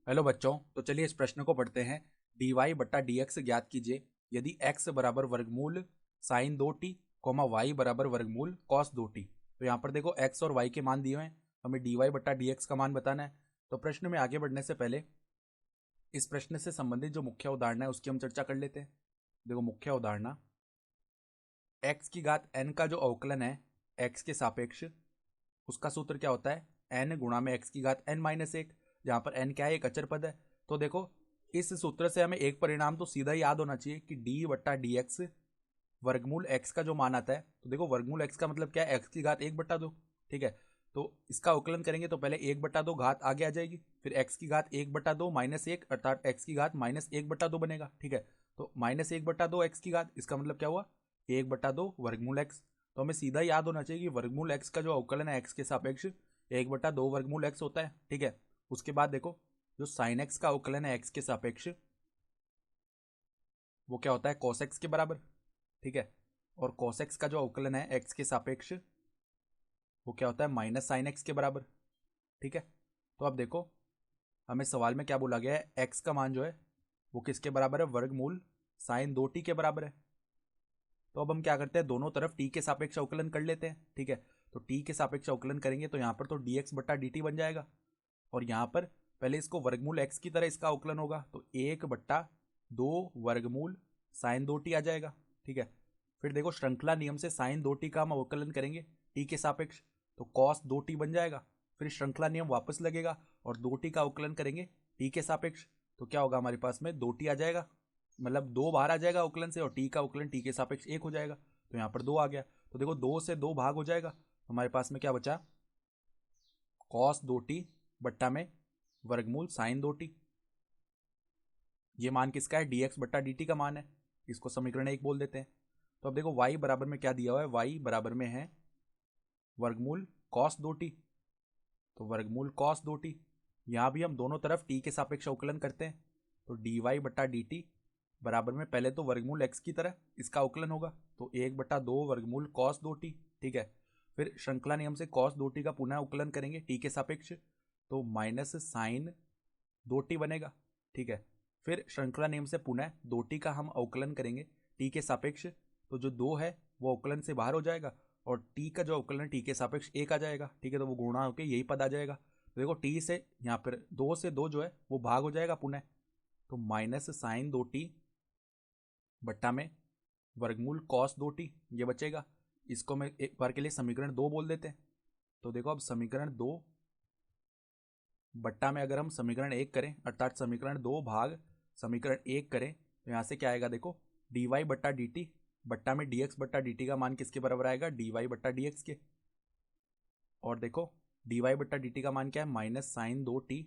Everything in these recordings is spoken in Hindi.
हेलो बच्चों, तो चलिए इस प्रश्न को पढ़ते हैं। डी वाई बट्टा डी एक्स ज्ञात कीजिए यदि x बराबर वर्गमूल साइन 2t, वाई बराबर वर्गमूल कॉस 2t। तो यहाँ पर देखो x और y के मान दिए हुए हैं, हमें डी वाई बट्टा डी एक्स का मान बताना है। तो प्रश्न में आगे बढ़ने से पहले इस प्रश्न से संबंधित जो मुख्य उदाहरण है उसकी हम चर्चा कर लेते हैं। देखो मुख्य उदाहरण, x की घात n का जो अवकलन है x के सापेक्ष, उसका सूत्र क्या होता है, n गुणा में x की घात n माइनस एक, जहां पर n क्या है, एक अचर पद है। तो देखो इस सूत्र से हमें एक परिणाम तो सीधा याद होना चाहिए कि d बट्टा डी एक्स वर्गमूल x का जो मान आता है, तो देखो वर्गमूल x का मतलब क्या है, x की घात 1/2। ठीक है, तो इसका अवकलन करेंगे तो पहले 1/2 घात आगे आ जाएगी, फिर x की घात 1/2 माइनस एक, अर्थात x की घात माइनस 1/2 बनेगा। ठीक है, तो माइनस 1/2 x की घात, इसका मतलब क्या हुआ, 1/2 वर्गमूल x। तो हमें सीधा याद होना चाहिए कि वर्गमूल x का जो अवकलन है x के सापेक्ष 1/2 वर्गमूल x होता है। ठीक है, उसके बाद देखो जो साइन x का अवकलन है x के सापेक्ष, वो क्या होता है, cos x के बराबर। ठीक है, और cos x का जो अवकलन है x के सापेक्ष, वो क्या होता है, माइनस साइन x के बराबर। ठीक है, तो अब देखो हमें सवाल में क्या बोला गया है, x का मान जो है वो किसके बराबर है, वर्गमूल साइन 2t के बराबर है। तो अब हम क्या करते हैं, दोनों तरफ t के सापेक्ष अवकलन कर लेते हैं। ठीक है, तो t के सापेक्ष अवकलन करेंगे तो यहाँ पर तो dx बट्टा dt बन जाएगा, और यहाँ पर पहले इसको वर्गमूल x की तरह इसका अवकलन होगा, तो 1/2 वर्गमूल साइन 2t आ जाएगा। ठीक है, फिर देखो श्रृंखला नियम से साइन 2t का हम अवकलन करेंगे t के सापेक्ष, तो cos 2t बन जाएगा। फिर श्रृंखला नियम वापस लगेगा और 2t का अवकलन करेंगे t के सापेक्ष, तो क्या होगा, हमारे पास में 2t आ जाएगा, मतलब 2 बाहर आ जाएगा अवकलन से, और t का अवकलन t के सापेक्ष 1 हो जाएगा, तो यहाँ पर 2 आ गया। तो देखो 2 से 2 भाग हो जाएगा, हमारे पास में क्या बचा, cos 2t बट्टा में वर्गमूल साइन 2t। ये मान किसका है, dx बट्टा dt का मान है, इसको समीकरण 1 बोल देते हैं। तो अब देखो y बराबर में क्या दिया हुआ है, y बराबर में है वर्गमूल cos 2t, तो वर्गमूल cos 2t। यहाँ भी हम दोनों तरफ t के सापेक्ष अवकलन करते हैं, तो dy बट्टा dt बराबर में पहले तो वर्गमूल x की तरह इसका अवकलन होगा, तो 1/2 वर्गमूल cos 2t। ठीक है, फिर श्रृंखला नियम से cos 2t का पुनः अवकलन करेंगे t के सापेक्ष, तो माइनस साइन 2t बनेगा। ठीक है, फिर श्रृंखला नियम से पुनः 2t का हम अवकलन करेंगे t के सापेक्ष, तो जो 2 है वो अवकलन से बाहर हो जाएगा, और t का जो अवकलन t के सापेक्ष 1 आ जाएगा। ठीक है, तो वो गुणा होकर यही पद आ जाएगा। तो देखो t से यहाँ पर 2 से 2 जो है वो भाग हो जाएगा पुनः, तो माइनस साइन 2t बट्टा में वर्गमूल cos 2t ये बचेगा। इसको मैं एक बार के लिए समीकरण 2 बोल देते हैं। तो देखो अब समीकरण 2 बट्टा में अगर हम समीकरण 1 करें, अर्थात समीकरण 2 भाग समीकरण 1 करें, तो यहाँ से क्या आएगा, देखो डी वाई बट्टा डी टी बट्टा में डी एक्स बट्टा डी टी का मान किसके बराबर आएगा, डी वाई बट्टा डी एक्स के। और देखो डी वाई बट्टा डी टी का मान क्या है, माइनस साइन 2t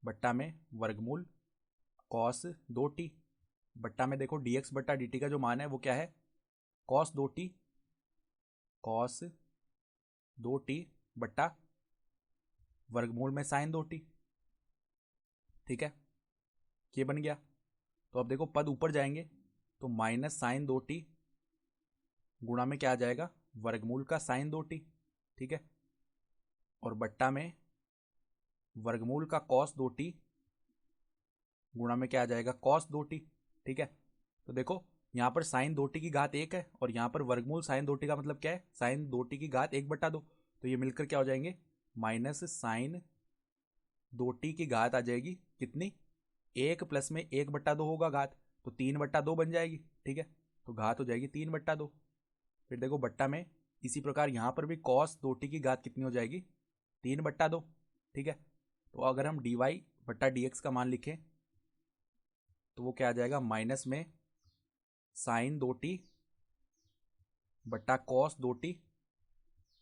बट्टा में वर्गमूल कॉस 2t बट्टा में देखो डी एक्स बट्टा डी टी का जो मान है वो क्या है, कॉस 2t, कॉस 2t बट्टा वर्गमूल में साइन 2t। ठीक है, ये बन गया। तो अब देखो पद ऊपर जाएंगे तो माइनस साइन 2t गुणा में क्या आ जाएगा, वर्गमूल का साइन 2t। ठीक है, और बट्टा में वर्गमूल का cos 2t गुणा में क्या आ जाएगा, cos 2t। ठीक है, तो देखो यहाँ पर साइन 2t की घात 1 है, और यहाँ पर वर्गमूल साइन 2t का मतलब क्या है, साइन 2t की घात 1/2, तो ये मिलकर क्या हो जाएंगे, माइनस साइन 2t की घात आ जाएगी कितनी, 1 प्लस में 1/2 होगा घात, तो 3/2 बन जाएगी। ठीक है, तो घात हो जाएगी 3/2। फिर देखो बट्टा में इसी प्रकार यहाँ पर भी cos 2t की घात कितनी हो जाएगी, 3/2। ठीक है, तो अगर हम dy बट्टा dx का मान लिखें तो वो क्या आ जाएगा, माइनस में साइन 2t बट्टा cos 2t,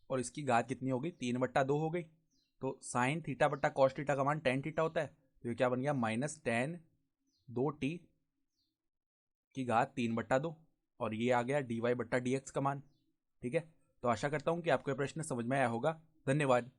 और इसकी घात कितनी होगी, 3/2 हो गई। तो साइन थीटा बट्टा कॉस थीटा का मान टेन थीटा होता है, तो ये क्या बन गया, माइनस टेन 2t की घात 3/2, और ये आ गया dy बट्टा dx का मान। ठीक है, तो आशा करता हूँ कि आपको यह प्रश्न समझ में आया होगा। धन्यवाद।